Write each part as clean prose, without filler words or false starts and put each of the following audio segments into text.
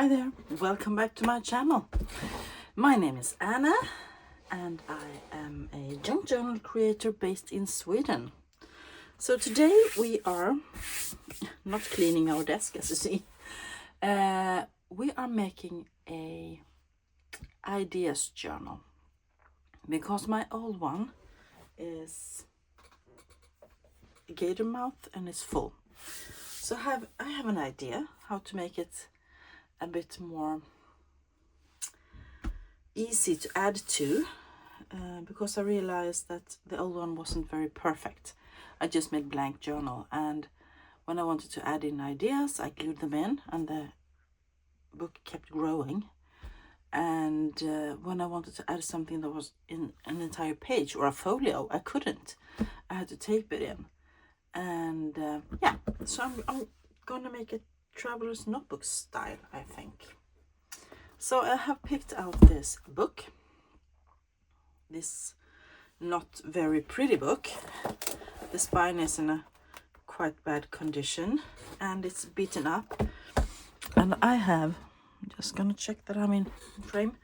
Hi there, welcome back to my channel. My name is Anna and I am a junk journal creator based in Sweden. So today we are not cleaning our desk, as you see. We are making a ideas journal because my old one is gator mouth and it's full. So I have an idea how to make it a bit more easy to add to, because I realized that the old one wasn't very perfect. I just made blank journal, and when I wanted to add in ideas, I glued them in and the book kept growing. And when I wanted to add something that was in an entire page or a folio, I couldn't. I had to tape it in. And yeah, so I'm gonna make it traveler's notebook style, I think. So I have picked out this book, this not very pretty book. The spine is in a quite bad condition and it's beaten up, and I have, I'm just gonna check that I'm in frame.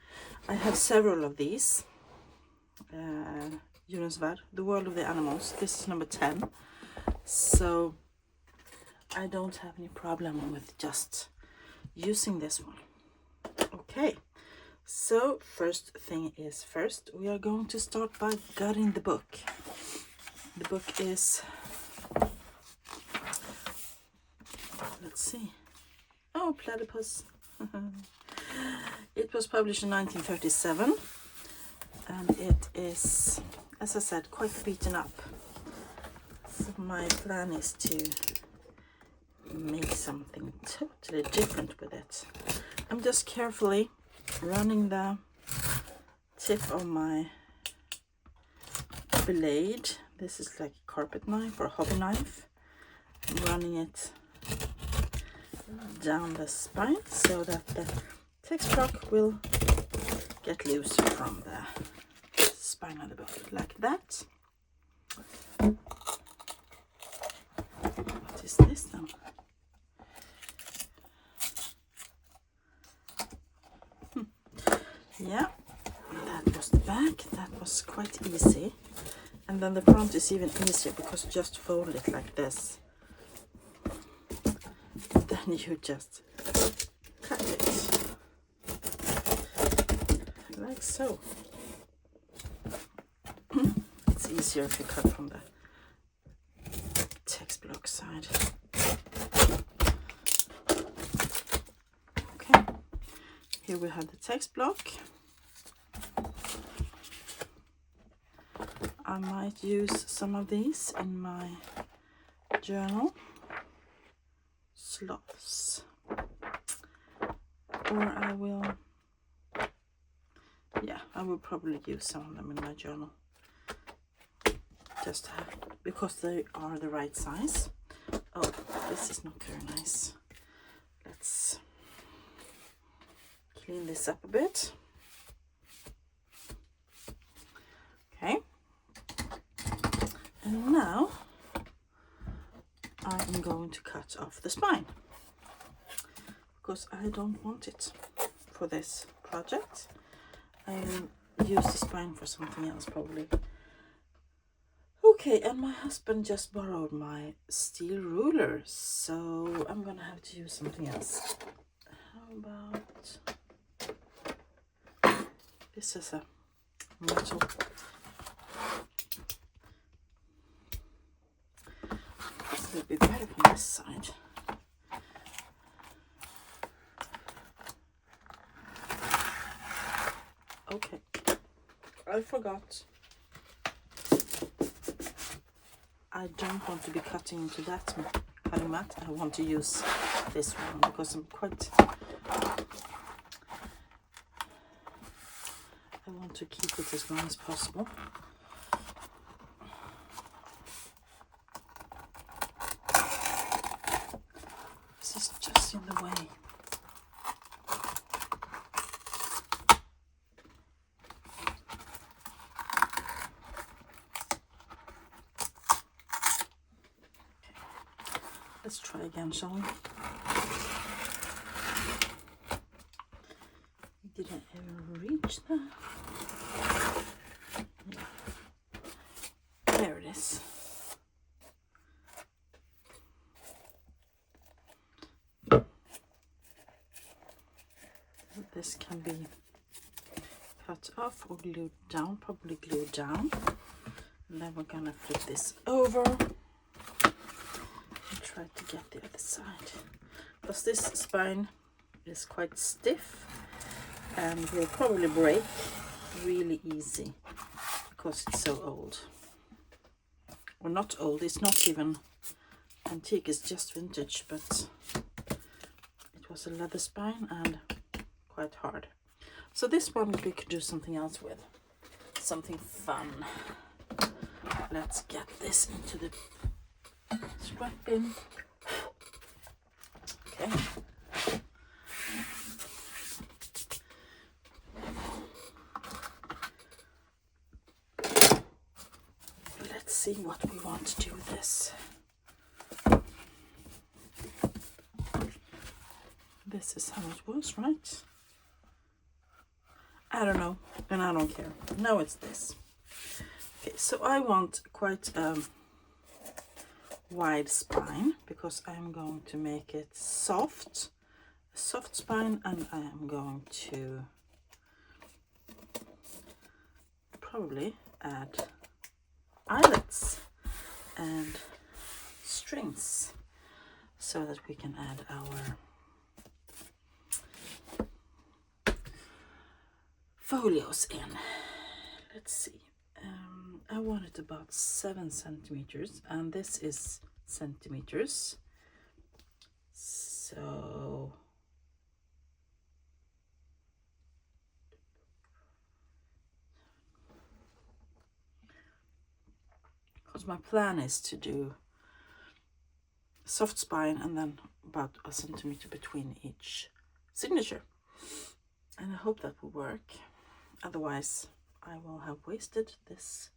I have several of these. Djurens Värld, The World of the Animals. This is number 10. So I don't have any problem with just using this one. Okay, so first thing is first, we are going to start by gutting the book. The book is, let's see, oh, Platypus. It was published in 1937 and it is, as I said, quite beaten up. So my plan is to make something totally different with it. I'm just carefully running the tip of my blade. This is like a carpet knife or a hobby knife. I'm running it down the spine so that the text block will get loose from the spine of the book, like that. What is this then? Yeah, that was the back. That was quite easy. And then the front is even easier because you just fold it like this. Then you just cut it. Like so. It's easier if you cut from the text block side. Okay, here we have the text block. I might use some of these in my journal. Sloths. Or I will, yeah, I will probably use some of them in my journal. Just because they are the right size. Oh, this is not very nice. Let's clean this up a bit. Okay. And now I am going to cut off the spine because I don't want it for this project. I will use the spine for something else probably. Okay, and my husband just borrowed my steel ruler, so I'm gonna have to use something else. How about this is a metal. It would be better from this side. Okay, I forgot. I don't want to be cutting into that cutting mat. I want to use this one because I want to keep it as long as possible. This is just in the way. Let's try again, shall we? Did I ever reach that? Yeah. There it is. This can be cut off or glued down, probably glued down. And then we're gonna flip this over and try to get the other side. Because this spine is quite stiff and will probably break really easy because it's so old. Or not old, it's not even antique, it's just vintage, but it was a leather spine and quite hard. So this one we could do something else with, something fun. Let's get this into the scrap bin. Okay. Let's see what we want to do with this. This is how it was, right? I don't know, and I don't care. No, it's this. Okay, so I want quite a wide spine because I'm going to make it soft, a soft spine, and I am going to probably add eyelets and strings so that we can add our folios in. Let's see. I want it about 7 centimeters, and this is centimeters. So because my plan is to do soft spine and then about a centimeter between each signature, and I hope that will work. Otherwise I will have wasted this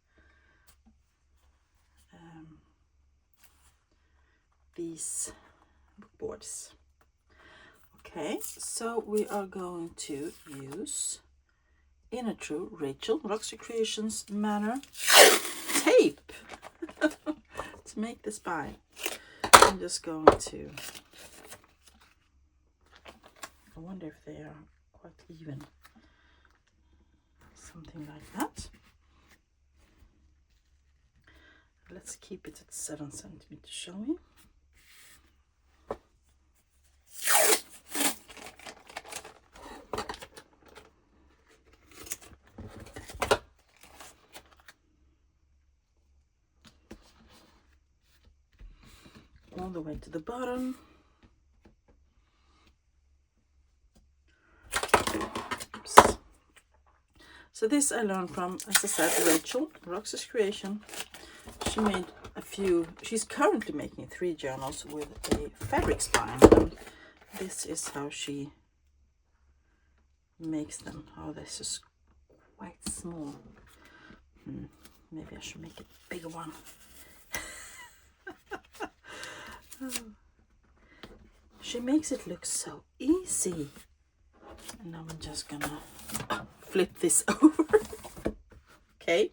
these boards. Okay, so we are going to use, in a true Rachel Roxy Creations manner, tape to make the spine. I'm just going to, I wonder if they are quite even, something like that. Let's keep it at 7 centimeters, shall we? All the way to the bottom. Oops. So this I learned from, as I said, Rachel Roxy's Creation. She made a few, she's currently making 3 journals with a fabric spine, and this is how she makes them. Oh, this is quite small. Maybe I should make a bigger one. She makes it look so easy. And now I'm just gonna flip this over. Okay.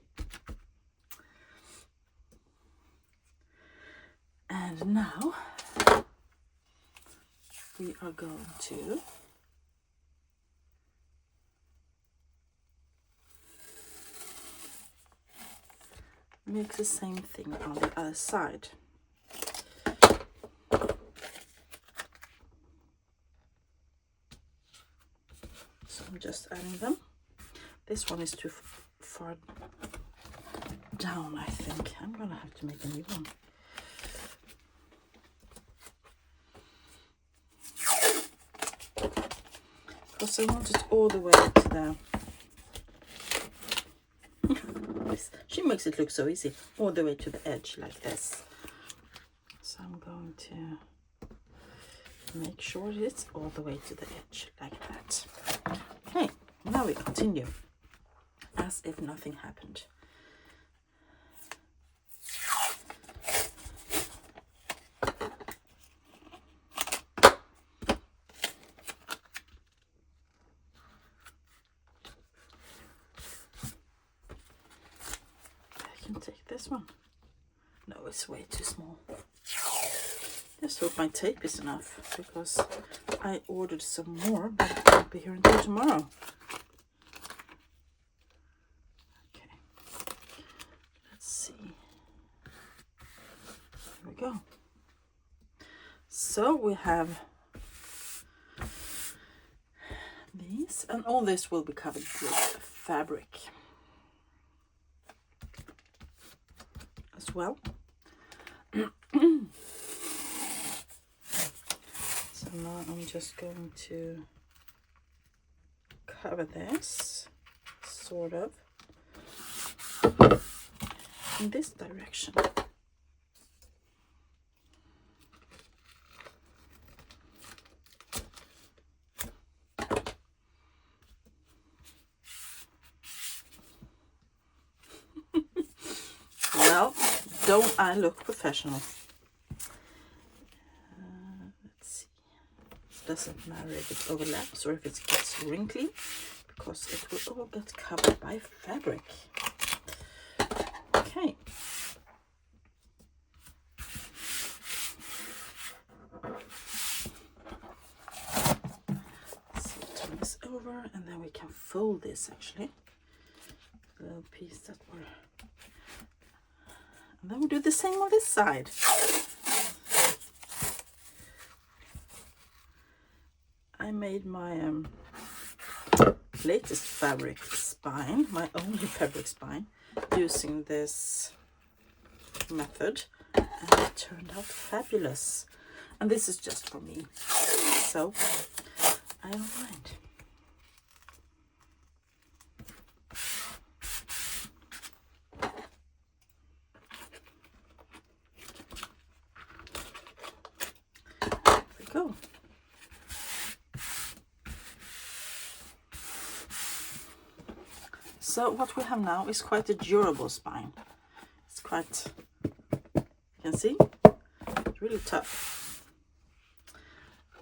And now we are going to make the same thing on the other side. So I'm just adding them. This one is too far down, I think. I'm gonna have to make a new one. Because I want it all the way to there. She makes it look so easy, all the way to the edge like this. So I'm going to make sure it's all the way to the edge like that. Okay, now we continue as if nothing happened. this one? No, it's way too small. Just hope my tape is enough, because I ordered some more, but it won't be here until tomorrow. Okay, let's see. Here we go. So we have these, and all this will be covered with fabric as well. So now I'm just going to cover this, sort of, in this direction. Well, don't I look professional? Let's see. It doesn't matter if it overlaps or if it gets wrinkly, because it will all get covered by fabric. Okay. So turn this over, and then we can fold this actually. The little piece that we're... And then we'll do the same on this side. I made my latest fabric spine, my only fabric spine, using this method, and it turned out fabulous. And this is just for me, so I don't mind. Go. So what we have now is quite a durable spine. It's quite, you can see, it's really tough.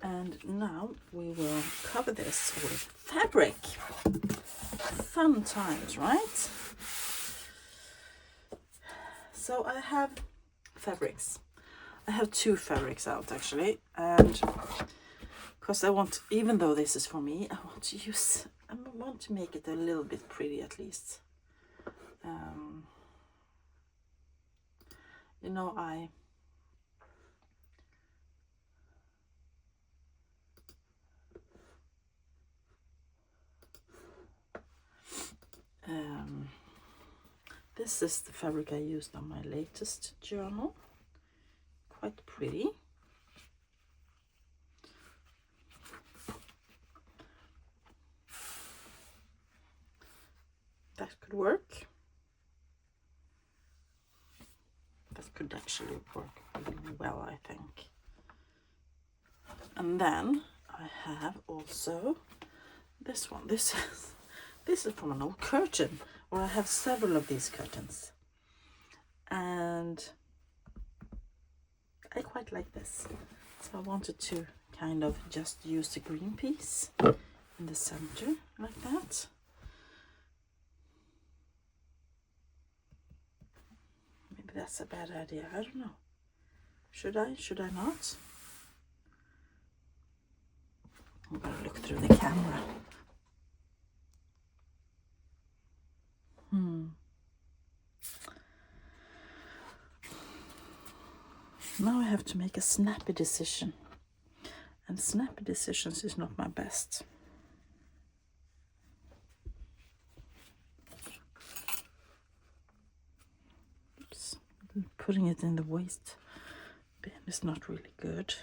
And now we will cover this with fabric. Fun times, right? So I have fabrics. I have two fabrics out actually, and because I want, even though this is for me, I want to make it a little bit pretty at least. You know, this is the fabric I used on my latest journal. Quite pretty. That could work. That could actually work really well, I think. And then I have also this one. This is from an old curtain, or I have several of these curtains, and I quite like this. So I wanted to kind of just use the green piece in the center like that. Maybe that's a bad idea. I don't know. Should I? Should I not? I'm gonna look through the camera. Now I have to make a snappy decision. And snappy decisions is not my best. Oops. Putting it in the waist bin is not really good.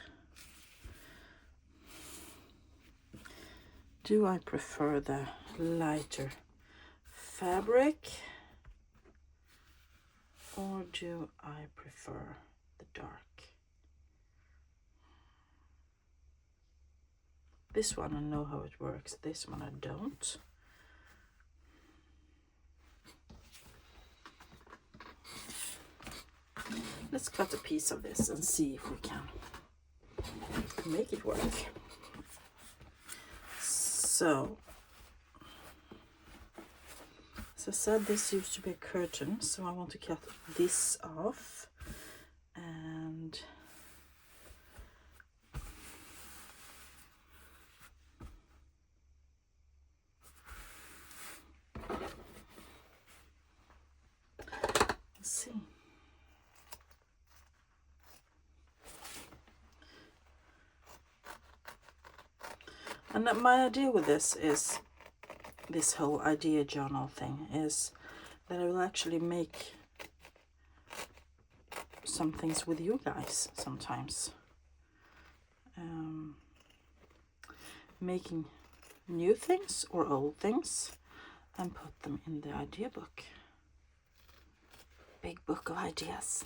Do I prefer the lighter fabric, or do I prefer the dark? This one I know how it works, this one I don't. Let's cut a piece of this and see if we can make it work. So As I said, this used to be a curtain, so I want to cut this off and let's see. And my idea with this is, this whole idea journal thing, is that I will actually make some things with you guys sometimes. Making new things or old things and put them in the idea book. Big book of ideas.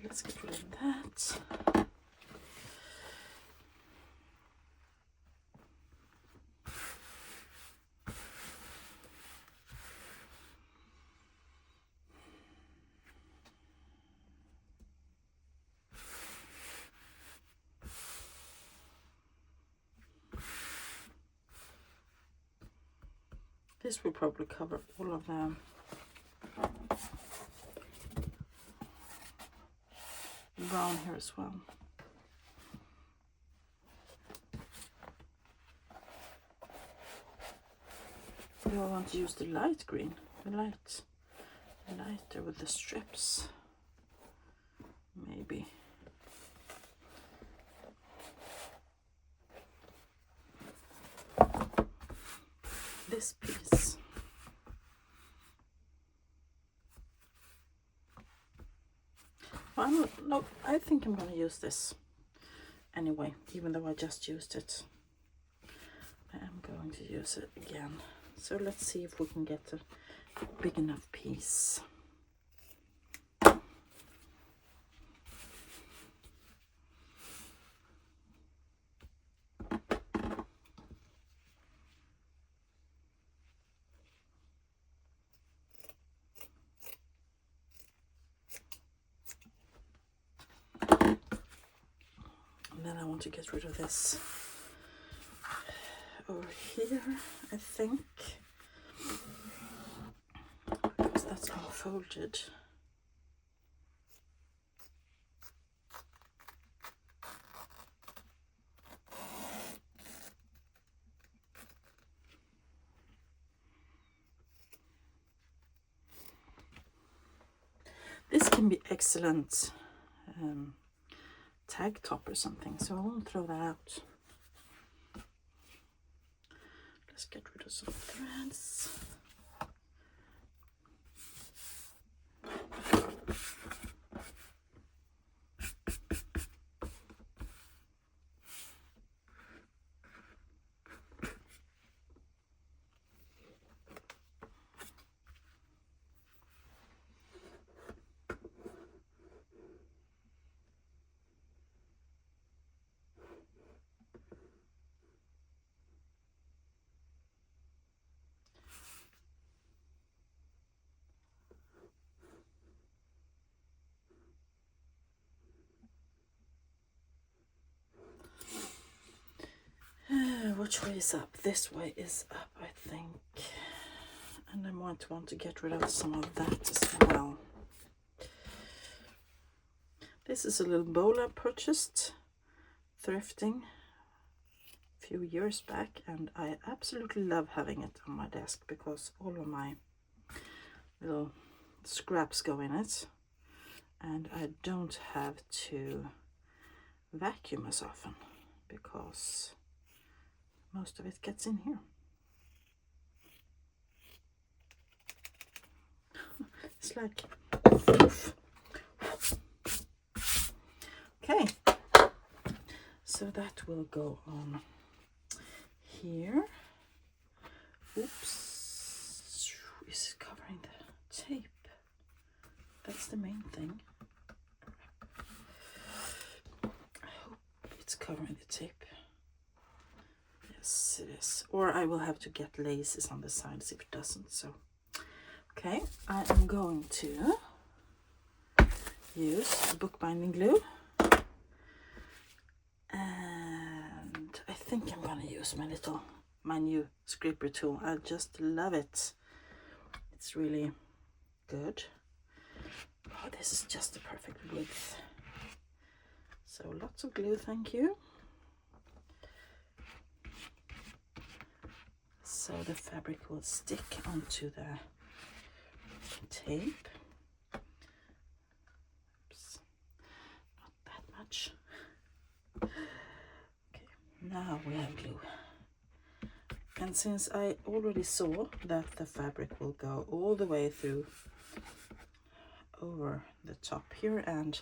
Let's get rid of that. This will probably cover all of them. Brown here as well. Do I want to use the light green? The lighter with the strips? Maybe. This piece. Well, no, I think I'm going to use this anyway, even though I just used it. I am going to use it again. So let's see if we can get a big enough piece. Then I want to get rid of this over here, I think, because that's not folded. This can be excellent tag top or something, so I won't throw that out. Let's get rid of some threads. Which way is up? This way is up, I think. And I might want to get rid of some of that as well. This is a little bowl I purchased thrifting a few years back, and I absolutely love having it on my desk because all of my little scraps go in it, and I don't have to vacuum as often because most of it gets in here. It's like, oof. Okay, so that will go on here. Oops, is it covering the tape? That's the main thing. I hope it's covering the tape. Yes, it is. Or I will have to get laces on the sides if it doesn't. So, okay, I am going to use bookbinding glue. And I think I'm going to use my little my new scraper tool. I just love it. It's really good. Oh, this is just the perfect width. So lots of glue, thank you. So the fabric will stick onto the tape. Oops, not that much. Okay, now we have glue. And since I already saw that the fabric will go all the way through over the top here and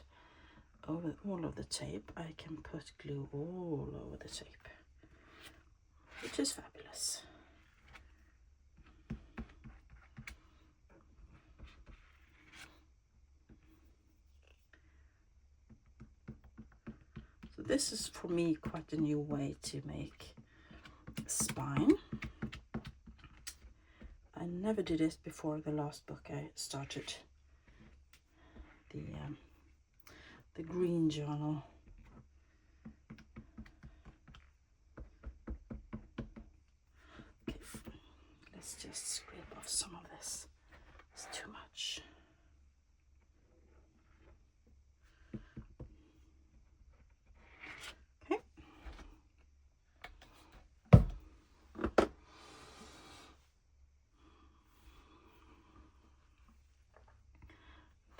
over all of the tape, I can put glue all over the tape, which is fabulous. So this is for me quite a new way to make a spine. I never did it before the last book I started, the green journal. Okay, let's just scrape off some of this. It's too much. Okay.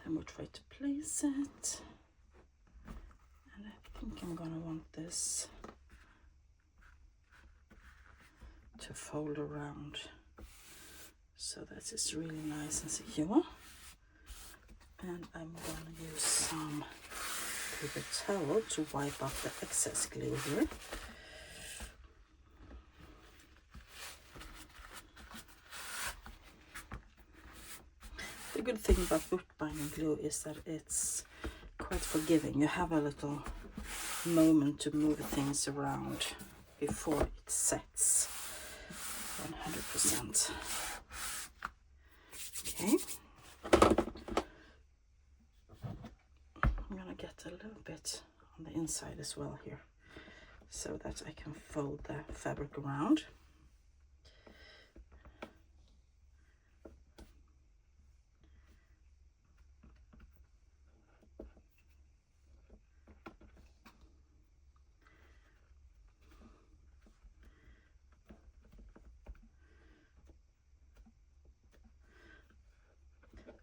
Then we'll try to place it. And I think I'm gonna want this to fold around so that it's really nice and secure. And I'm gonna use some paper towel to wipe off the excess glue here. The good thing about bookbinding glue is that it's quite forgiving. You have a little moment to move things around before it sets 100%. Okay. I'm gonna get a little bit on the inside as well here so that I can fold the fabric around.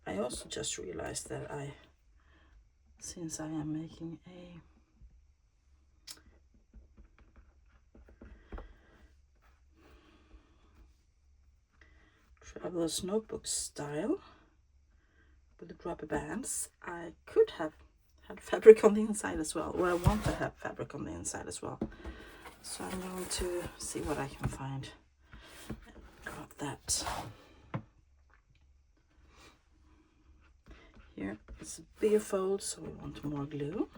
I also just realized that since I am making a traveler's notebook style with the rubber bands, I could have had fabric on the inside as well, or I want to have fabric on the inside as well. So I'm going to see what I can find of that. Here it's a bigger fold, so we want more glue.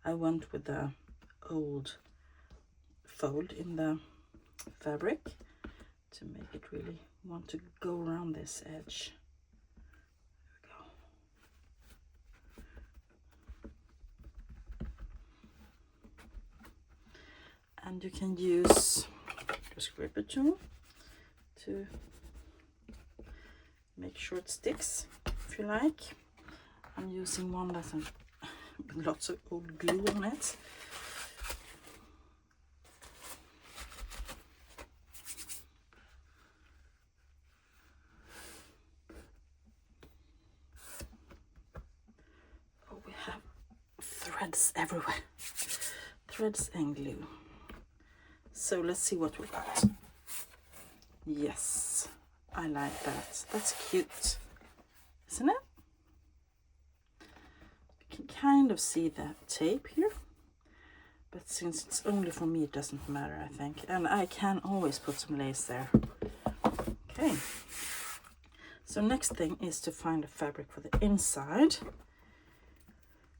I went with the old fold in the fabric to make it really want to go around this edge. There we go. And you can use a scraper tool to make sure it sticks if you like. I'm using one that's with lots of old glue on it. Oh, we have threads everywhere. Threads and glue. So let's see what we got. Yes, I like that. That's cute, isn't it? You can kind of see that tape here, but since it's only for me, it doesn't matter, I think. And I can always put some lace there. Okay. So next thing is to find a fabric for the inside,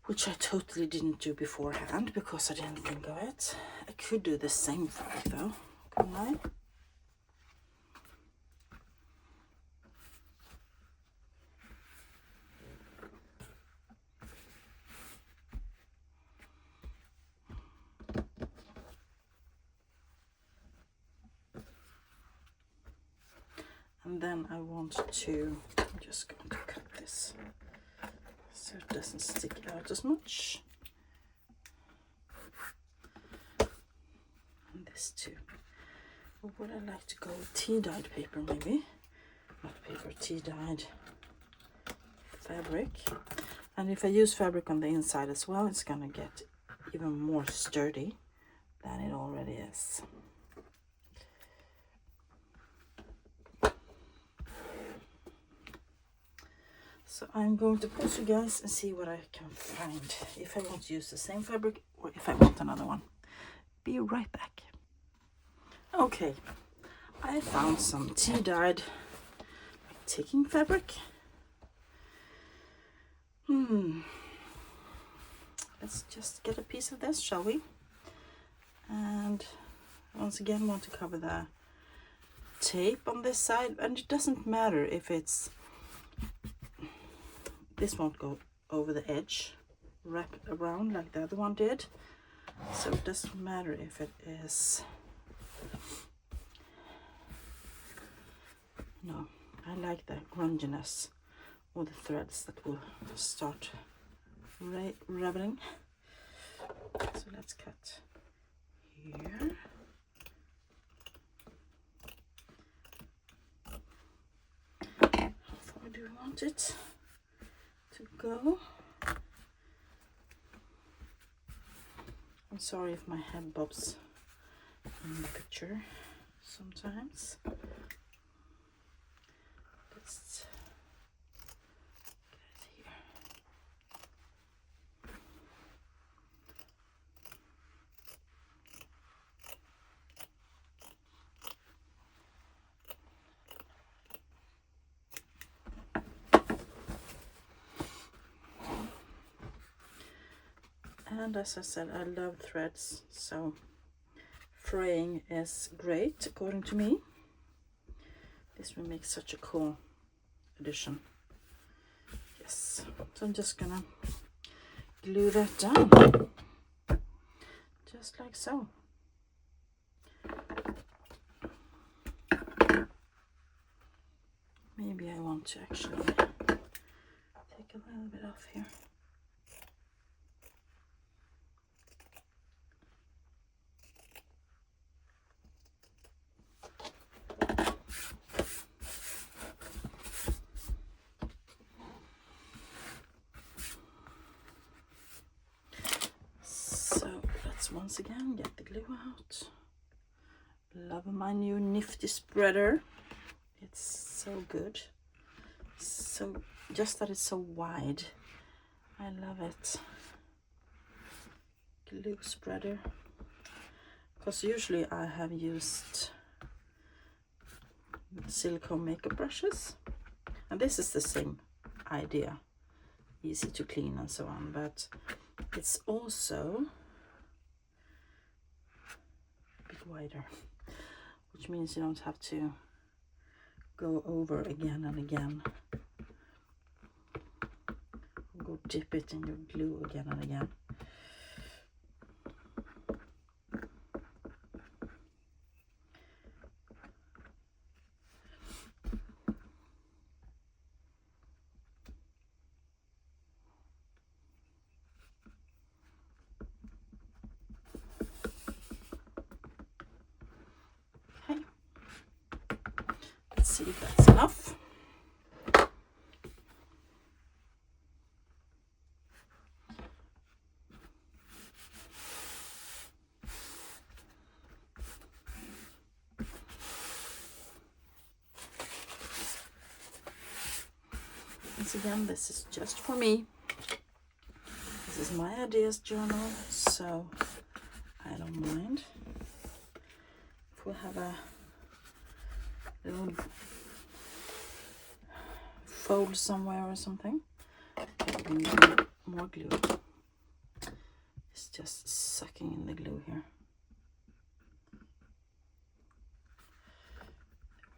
which I totally didn't do beforehand because I didn't think of it. I could do the same fabric though, couldn't I? And then I want to, I'm just going to cut this so it doesn't stick out as much. And this too. Or would I like to go with tea-dyed paper maybe? Not paper, tea-dyed fabric. And if I use fabric on the inside as well, it's gonna get even more sturdy than it already is. So I'm going to pause you guys and see what I can find. If I want to use the same fabric or if I want another one. Be right back. Okay, I found some tea-dyed ticking fabric. Let's just get a piece of this, shall we? And once again, want to cover the tape on this side, and it doesn't matter if it's, this won't go over the edge, wrap around like the other one did, so it doesn't matter if it is, no, I like the grunginess or the threads that will start raveling. So let's cut here. How far do we want it to go? I'm sorry if my head bobs in the picture sometimes. Let's get it here. And as I said, I love threads, so fraying is great according to me. This will make such a cool addition. Yes, so I'm just gonna glue that down, just like so. Maybe I want to actually take a little bit off here. Once again, get the glue out. Love my new nifty spreader. It's so good. So just that it's so wide. I love it. Glue spreader. Because usually I have used silicone makeup brushes. And this is the same idea. Easy to clean and so on. But it's also wider, which means you don't have to go over again and again, go dip it in your glue again and again. See if that's enough. Once again, this is just for me. This is my ideas journal, so I don't mind if we have a little fold somewhere or something. More glue. It's just sucking in the glue here.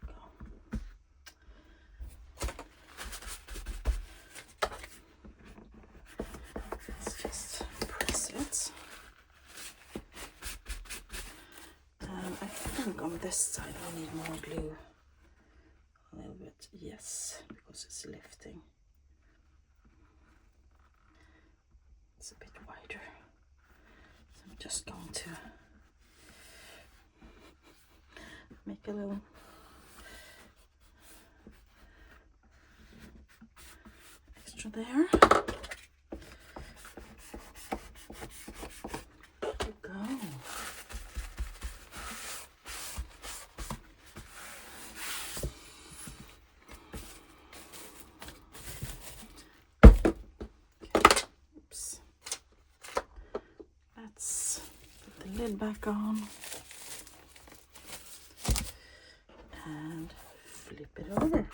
There we go. Let's just press it. And I think on this side I need more glue. A little Yes, because it's lifting. It's a bit wider. So I'm just going to make a little extra there. There we go. Let's put the lid back on and flip it over.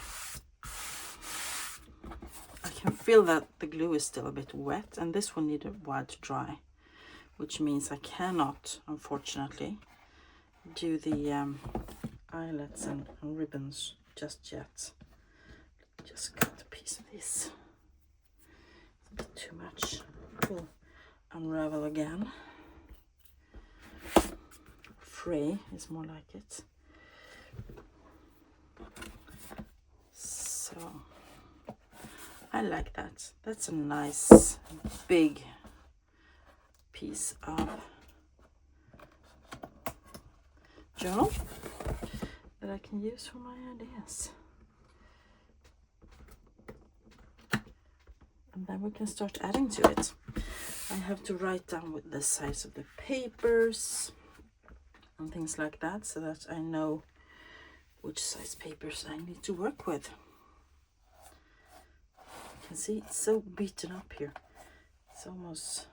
I can feel that the glue is still a bit wet, and this will need a while to dry, which means I cannot, unfortunately, do the eyelets and ribbons just yet. Just cut a piece of this. It's a bit too much. We'll unravel again. Fray is more like it. So I like that. That's a nice big piece of journal that I can use for my ideas. And then we can start adding to it. I have to write down with the size of the papers and things like that, so that I know which size papers I need to work with. You can see it's so beaten up here. It's almost,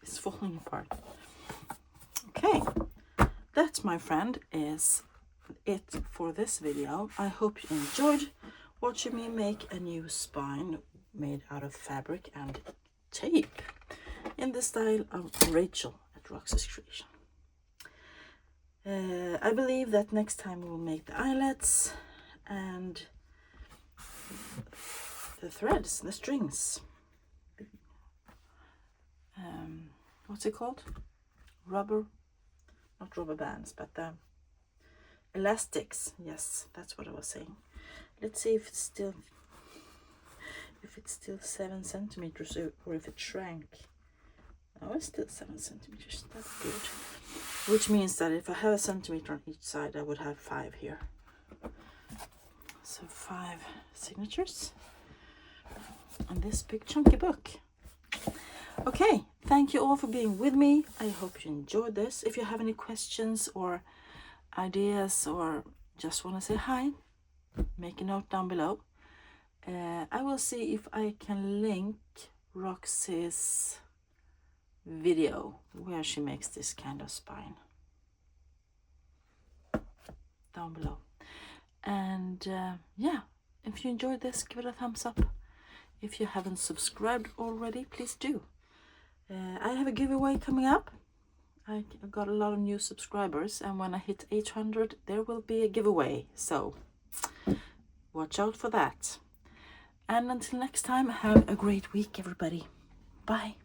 it's falling apart. Okay, that, my friend, is it for this video. I hope you enjoyed watching me make a new spine made out of fabric and tape in the style of Rachel at Roxy's Creation. I believe that next time we will make the eyelets and the threads, the strings. What's it called? Rubber, not rubber bands, but the elastics. Yes, that's what I was saying. Let's see if it's still 7 centimeters or if it shrank. Oh, it's still 7 centimeters. That's good. Which means that if I have a centimeter on each side, I would have 5 here. So 5 signatures on this big chunky book. Okay, thank you all for being with me. I hope you enjoyed this. If you have any questions or ideas or just want to say hi, make a note down below. I will see if I can link Roxy's video where she makes this kind of spine down below. And yeah, if you enjoyed this, give it a thumbs up. If you haven't subscribed already, please do. I have a giveaway coming up. I got a lot of new subscribers, and when I hit 800 there will be a giveaway, so watch out for that. And until next time, have a great week, everybody. Bye.